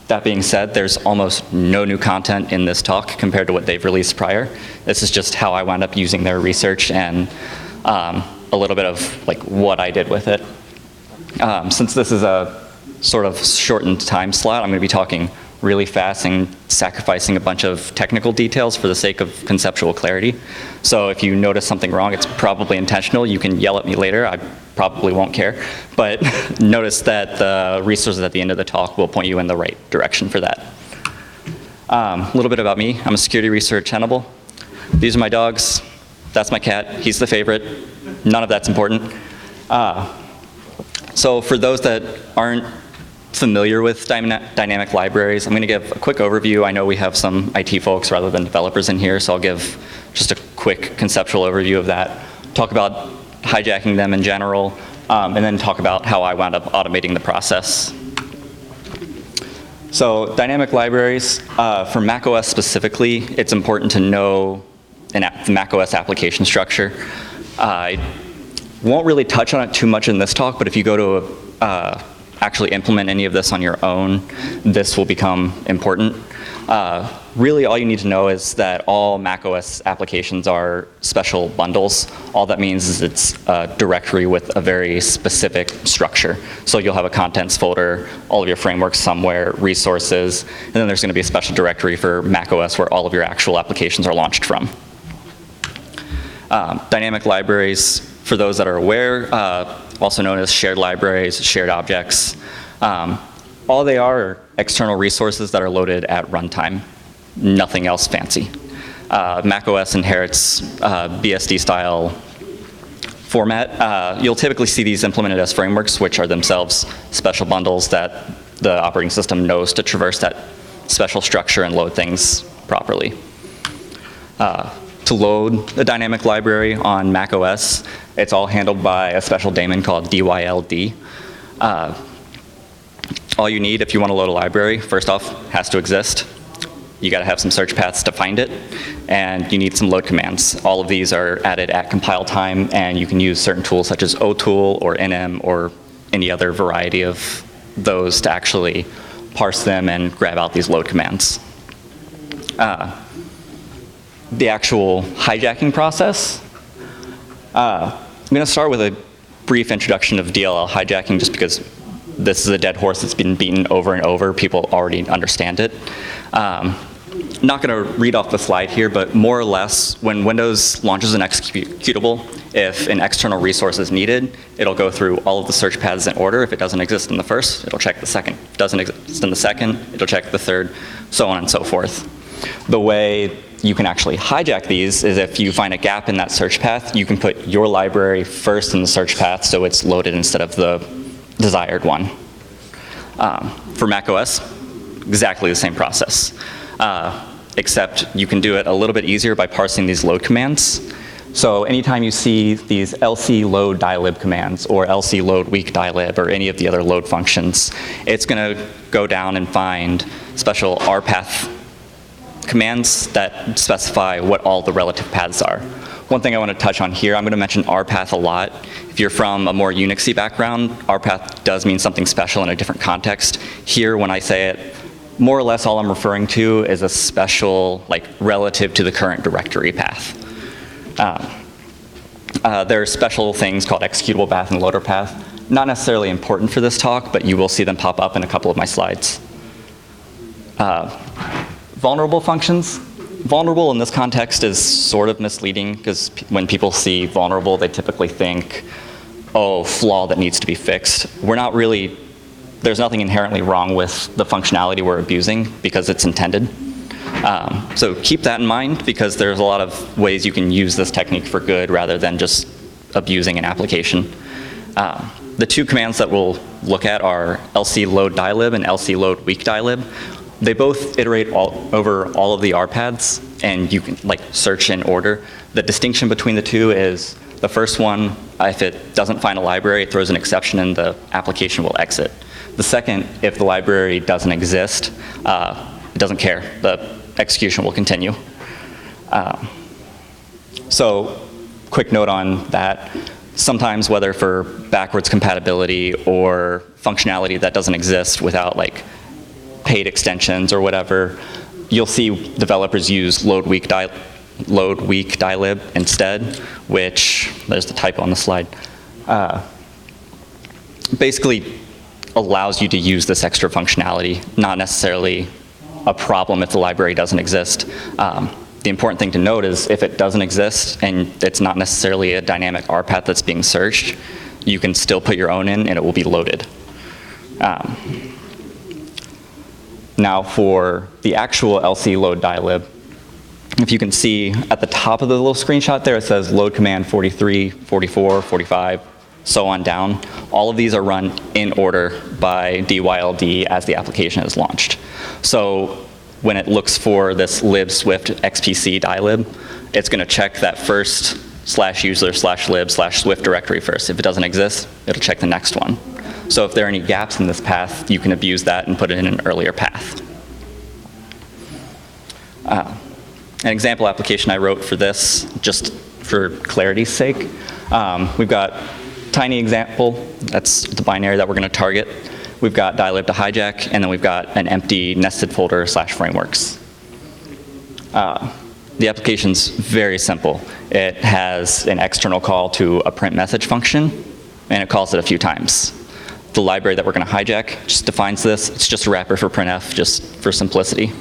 That being said, there's almost no new content in this talk compared to what they've released prior. This is just how I wound up using their research and a little bit of like what I did with it. Since this is a sort of shortened time slot, I'm going to be talking really fast and sacrificing a bunch of technical details for the sake of conceptual clarity. So if you notice something wrong, it's probably intentional. You can yell at me later. I probably won't care. But notice that the resources at the end of the talk will point you in the right direction for that. A little bit about me. I'm a security researcher at Tenable. These are my dogs. That's my cat. He's the favorite. None of that's important. So for those that aren't familiar with dynamic libraries, I'm going to give a quick overview. I know we have some IT folks rather than developers in here, so I'll give just a quick conceptual overview of that, talk about hijacking them in general, and then talk about how I wound up automating the process. So dynamic libraries, for macOS specifically, it's important to know the macOS application structure. I won't really touch on it too much in this talk, but if you go to actually implement any of this on your own, this will become important. Really, all you need to know is that all macOS applications are special bundles. All that means is it's a directory with a very specific structure. So you'll have a contents folder, all of your frameworks somewhere, resources, and then there's going to be a special directory for macOS where all of your actual applications are launched from. Dynamic libraries, for those that are aware, also known as shared libraries, shared objects. All they are external resources that are loaded at runtime. Nothing else fancy. macOS inherits BSD style format. You'll typically see these implemented as frameworks, which are themselves special bundles that the operating system knows to traverse that special structure and load things properly. To load a dynamic library on macOS, it's all handled by a special daemon called DYLD. All you need if you want to load a library, first off, has to exist. You got to have some search paths to find it, and you need some load commands. All of these are added at compile time, and you can use certain tools such as OTool or NM or any other variety of those to actually parse them and grab out these load commands. The actual hijacking process. I'm going to start with a brief introduction of DLL hijacking just because this is a dead horse that's been beaten over and over. People already understand it. Not going to read off the slide here, but more or less, when Windows launches an executable, if an external resource is needed, it'll go through all of the search paths in order. If it doesn't exist in the first, it'll check the second. If it doesn't exist in the second, it'll check the third, so on and so forth. The way you can actually hijack these is if you find a gap in that search path, you can put your library first in the search path so it's loaded instead of the desired one. For macOS, exactly the same process, except you can do it a little bit easier by parsing these load commands. So anytime you see these lc load dylib commands or lc load weak dylib or any of the other load functions, it's going to go down and find special rpath commands that specify what all the relative paths are. One thing I want to touch on here, I'm going to mention rpath a lot. If you're from a more Unixy background, rpath does mean something special in a different context. Here, when I say it, more or less all I'm referring to is a special, like, relative to the current directory path. There are special things called executable path and loader path. Not necessarily important for this talk, but you will see them pop up in a couple of my slides. Vulnerable functions. Vulnerable in this context is sort of misleading because when people see vulnerable, they typically think, oh, flaw that needs to be fixed. We're not really, there's nothing inherently wrong with the functionality we're abusing because it's intended. So keep that in mind because there's a lot of ways you can use this technique for good rather than just abusing an application. The two commands that we'll look at are lc load dylib and lc load weak dylib. They both iterate over all of the rpaths, and you can search in order. The distinction between the two is the first one, if it doesn't find a library, it throws an exception and the application will exit. The second, if the library doesn't exist, it doesn't care. The execution will continue. So quick note on that. Sometimes, whether for backwards compatibility or functionality that doesn't exist without paid extensions or whatever, you'll see developers use load weak dylib instead, which, there's the typo on the slide, basically allows you to use this extra functionality, not necessarily a problem if the library doesn't exist. The important thing to note is if it doesn't exist and it's not necessarily a dynamic RPath that's being searched, you can still put your own in and it will be loaded. Now for the actual LC load dylib, if you can see at the top of the little screenshot there, it says load command 43, 44, 45, so on down. All of these are run in order by DYLD as the application is launched. So when it looks for this lib swift xpc dylib, it's going to check that first /user/lib/swift directory first. If it doesn't exist, it'll check the next one. So if there are any gaps in this path, you can abuse that and put it in an earlier path. An example application I wrote for this, just for clarity's sake, we've got tiny example, that's the binary that we're going to target. We've got dylib to hijack, and then we've got an empty nested folder /frameworks. The application's very simple. It has an external call to a print message function, and it calls it a few times. The library that we're going to hijack just defines this. It's just a wrapper for printf, just for simplicity.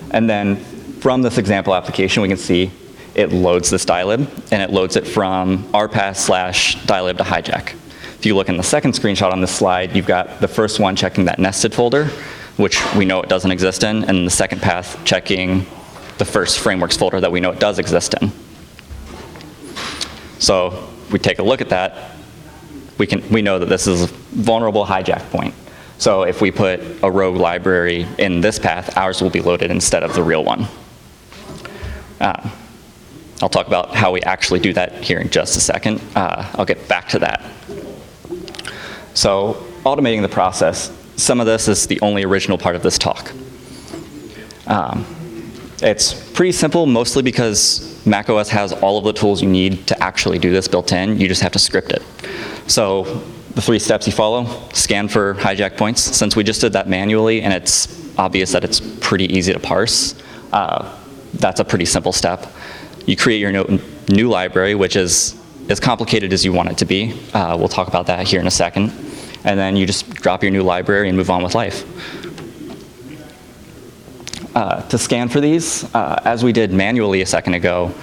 And then from this example application, we can see it loads this dylib, and it loads it from rpath/dylib to hijack. If you look in the second screenshot on this slide, you've got the first one checking that nested folder, which we know it doesn't exist in, and the second path checking the first frameworks folder that we know it does exist in. So we take a look at that, we know that this is a vulnerable hijack point. So if we put a rogue library in this path, ours will be loaded instead of the real one. I'll talk about how we actually do that here in just a second. I'll get back to that. So automating the process, some of this is the only original part of this talk. It's pretty simple, mostly because macOS has all of the tools you need to actually do this built in. You just have to script it. So the 3 steps you follow: scan for hijack points. Since we just did that manually and it's obvious that it's pretty easy to parse, that's a pretty simple step. You create your new library, which is as complicated as you want it to be. We'll talk about that here in a second. And then you just drop your new library and move on with life. To scan for these, as we did manually a second ago,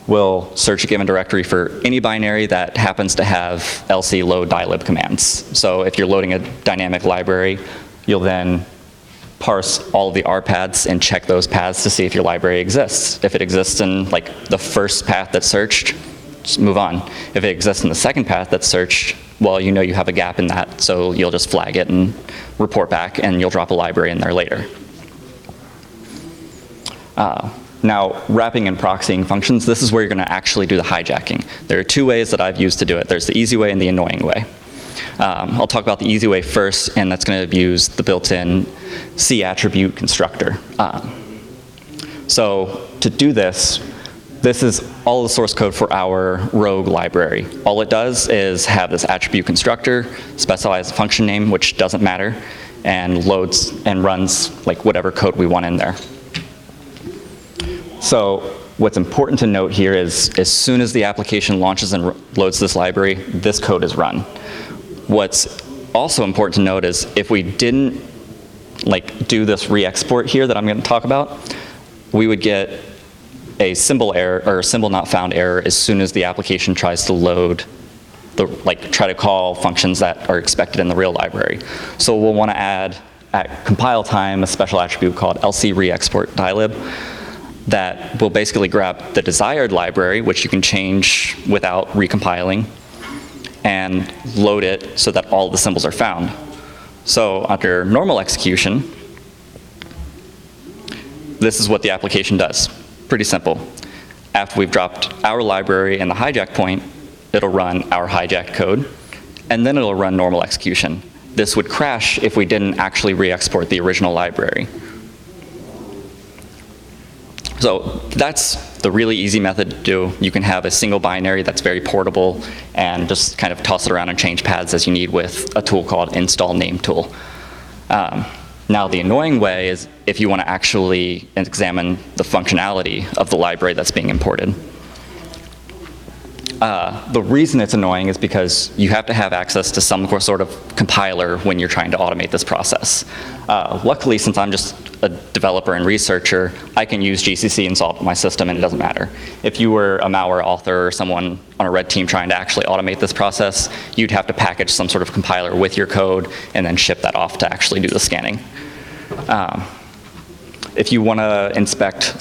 we'll search a given directory for any binary that happens to have lc load dylib commands. So if you're loading a dynamic library, you'll then parse all of the RPaths and check those paths to see if your library exists. If it exists in like the first path that's searched, just move on. If it exists in the second path that's searched, well, you know you have a gap in that, so you'll just flag it and report back, and you'll drop a library in there later. Now, wrapping and proxying functions, this is where you're going to actually do the hijacking. There are 2 ways that I've used to do it. There's the easy way and the annoying way. I'll talk about the easy way first, and that's going to use the built-in C attribute constructor. So to do this, this is all the source code for our rogue library. All it does is have this attribute constructor, specifies a function name, which doesn't matter, and loads and runs like whatever code we want in there. So what's important to note here is as soon as the application launches and loads this library, this code is run. What's also important to note is if we didn't do this re-export here that I'm going to talk about, we would get a symbol error or a symbol not found error as soon as the application tries to load try to call functions that are expected in the real library. So we'll want to add at compile time a special attribute called lc re-export dylib that will basically grab the desired library, which you can change without recompiling, and load it so that all the symbols are found. So under normal execution, this is what the application does. Pretty simple. After we've dropped our library and the hijack point, it'll run our hijack code, and then it'll run normal execution. This would crash if we didn't actually re-export the original library. So that's the really easy method to do. You can have a single binary that's very portable and just kind of toss it around and change paths as you need with a tool called install name tool. Now, the annoying way is if you want to actually examine the functionality of the library that's being imported. The reason it's annoying is because you have to have access to some sort of compiler when you're trying to automate this process. Luckily, since I'm just a developer and researcher, I can use GCC installed in my system and it doesn't matter. If you were a malware author or someone on a red team trying to actually automate this process, you'd have to package some sort of compiler with your code and then ship that off to actually do the scanning. If you want to inspect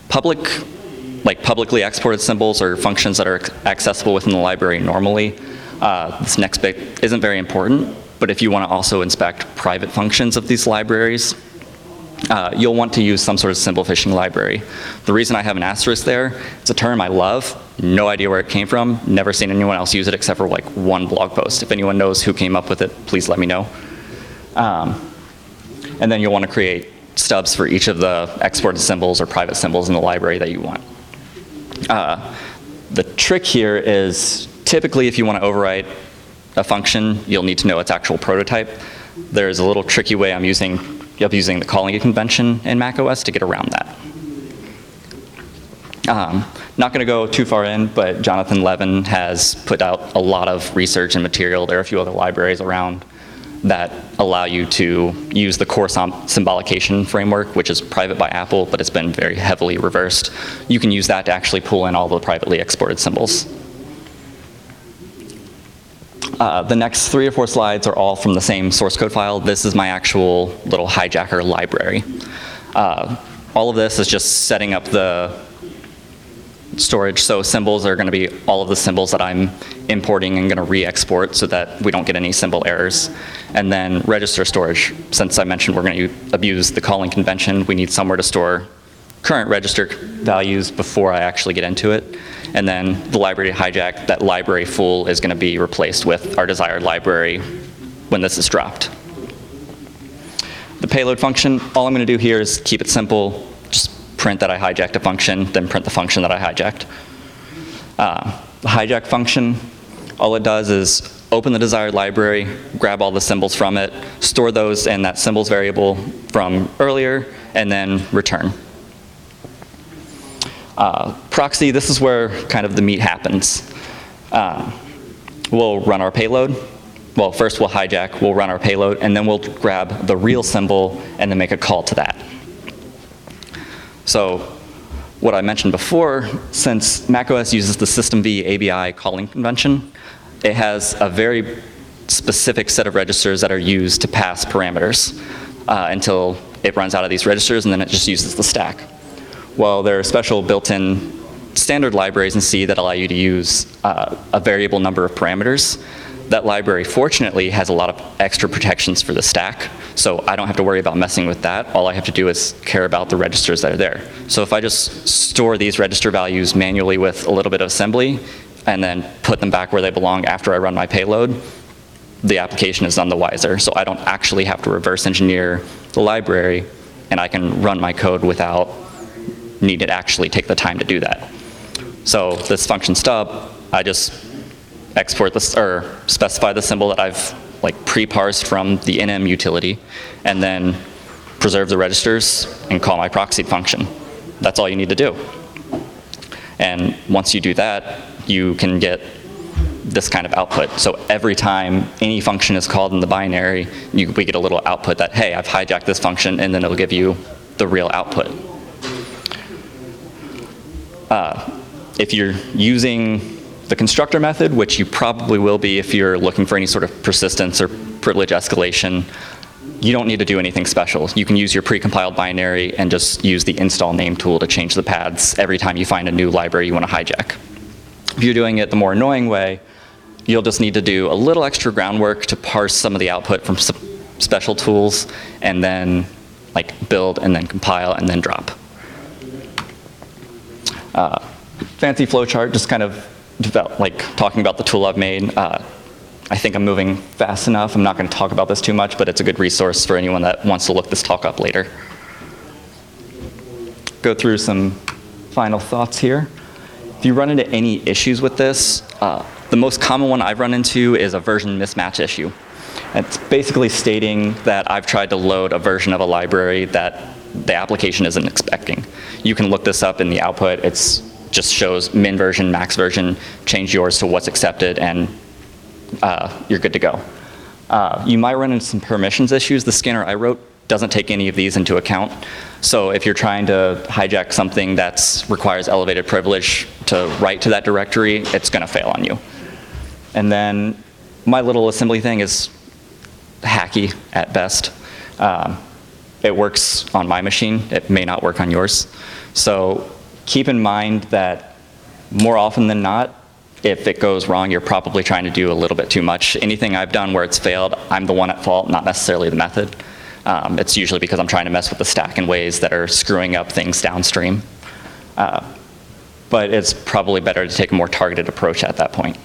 publicly exported symbols or functions that are accessible within the library normally, this next bit isn't very important, but if you want to also inspect private functions of these libraries, you'll want to use some sort of symbol phishing library. The reason I have an asterisk there, it's a term I love, no idea where it came from, never seen anyone else use it except for like one blog post. If anyone knows who came up with it, please let me know. And then you'll want to create stubs for each of the exported symbols or private symbols in the library that you want. The trick here is typically if you want to overwrite a function, you'll need to know its actual prototype. There's a little tricky way I'm using the calling convention in macOS to get around that. Not going to go too far in, but Jonathan Levin has put out a lot of research and material. There are a few other libraries around that allow you to use the core symbolication framework, which is private by Apple, but it's been very heavily reversed. You can use that to actually pull in all the privately exported symbols. The next 3 or 4 slides are all from the same source code file. This is my actual little hijacker library. All of this is just setting up the storage. So symbols are going to be all of the symbols that I'm importing and going to re-export so that we don't get any symbol errors. And then register storage. Since I mentioned we're going to abuse the calling convention, we need somewhere to store current register values before I actually get into it. And then the library hijack, that library full is going to be replaced with our desired library when this is dropped. The payload function, all I'm going to do here is keep it simple. Just print that I hijacked a function, then print the function that I hijacked. The hijack function, all it does is open the desired library, grab all the symbols from it, store those in that symbols variable from earlier, and then return. Proxy, this is where kind of the meat happens. We'll run our payload. Well, first we'll hijack, we'll run our payload, and then we'll grab the real symbol and then make a call to that. So what I mentioned before, since macOS uses the systemv ABI calling convention, it has a very specific set of registers that are used to pass parameters until it runs out of these registers, and then it just uses the stack. Well, there are special built-in standard libraries in C that allow you to use a variable number of parameters. That library, fortunately, has a lot of extra protections for the stack, so I don't have to worry about messing with that. All I have to do is care about the registers that are there. So if I just store these register values manually with a little bit of assembly, and then put them back where they belong after I run my payload, the application is none the wiser. So I don't actually have to reverse engineer the library, and I can run my code without needing to actually take the time to do that. So this function stub, I just export this, or specify the symbol that I've pre-parsed from the nm utility, and then preserve the registers and call my proxy function. That's all you need to do. And once you do that, you can get this kind of output. So every time any function is called in the binary, we get a little output that, hey, I've hijacked this function, and then it'll give you the real output. If you're using the constructor method, which you probably will be if you're looking for any sort of persistence or privilege escalation, you don't need to do anything special. You can use your precompiled binary and just use the install name tool to change the paths every time you find a new library you want to hijack. If you're doing it the more annoying way, you'll just need to do a little extra groundwork to parse some of the output from special tools, and then build and then compile and then drop. Fancy flowchart, just kind of talking about the tool I've made. I think I'm moving fast enough. I'm not going to talk about this too much, but it's a good resource for anyone that wants to look this talk up later. Go through some final thoughts here. If you run into any issues with this, the most common one I've run into is a version mismatch issue. It's basically stating that I've tried to load a version of a library that the application isn't expecting. You can look this up in the output. It's just shows min version, max version, change yours to what's accepted, and you're good to go. You might run into some permissions issues. The scanner I wrote doesn't take any of these into account. So if you're trying to hijack something that requires elevated privilege to write to that directory, it's going to fail on you. And then my little assembly thing is hacky at best. It works on my machine. It may not work on yours. So keep in mind that more often than not, if it goes wrong, you're probably trying to do a little bit too much. Anything I've done where it's failed, I'm the one at fault, not necessarily the method. It's usually because I'm trying to mess with the stack in ways that are screwing up things downstream. But it's probably better to take a more targeted approach at that point.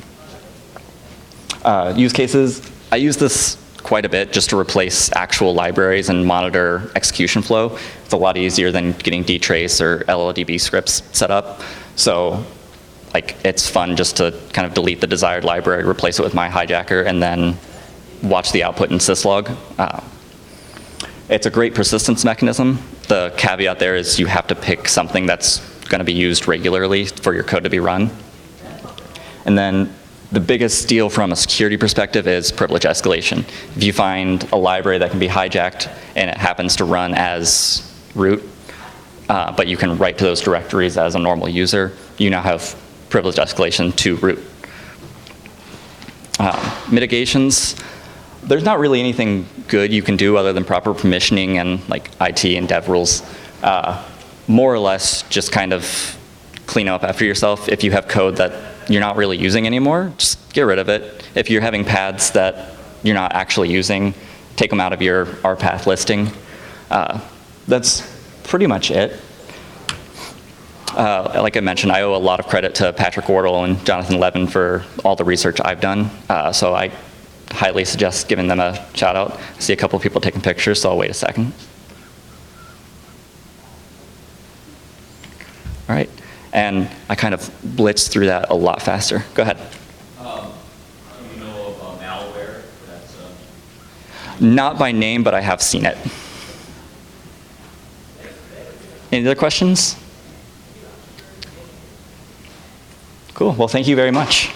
Use cases, I use this quite a bit just to replace actual libraries and monitor execution flow. It's a lot easier than getting dtrace or LLDB scripts set up. So like, it's fun just to kind of delete the desired library, replace it with my hijacker, and then watch the output in syslog. It's a great persistence mechanism. The caveat there is you have to pick something that's going to be used regularly for your code to be run. And then the biggest deal from a security perspective is privilege escalation. If you find a library that can be hijacked and it happens to run as root, but you can write to those directories as a normal user, you now have privilege escalation to root. Mitigations, there's not really anything good you can do other than proper permissioning and like IT and dev rules. More or less, just kind of clean up after yourself. If you have code that you're not really using anymore, just get rid of it. If you're having paths that you're not actually using, take them out of your RPath listing. That's pretty much it. Like I mentioned, I owe a lot of credit to Patrick Wardle and Jonathan Levin for all the research I've done. So I highly suggest giving them a shout out. I see a couple of people taking pictures, so I'll wait a second. All right, and I kind of blitzed through that a lot faster. Go ahead. Do you know of malware? Not by name, but I have seen it. Any other questions? Cool, well, thank you very much.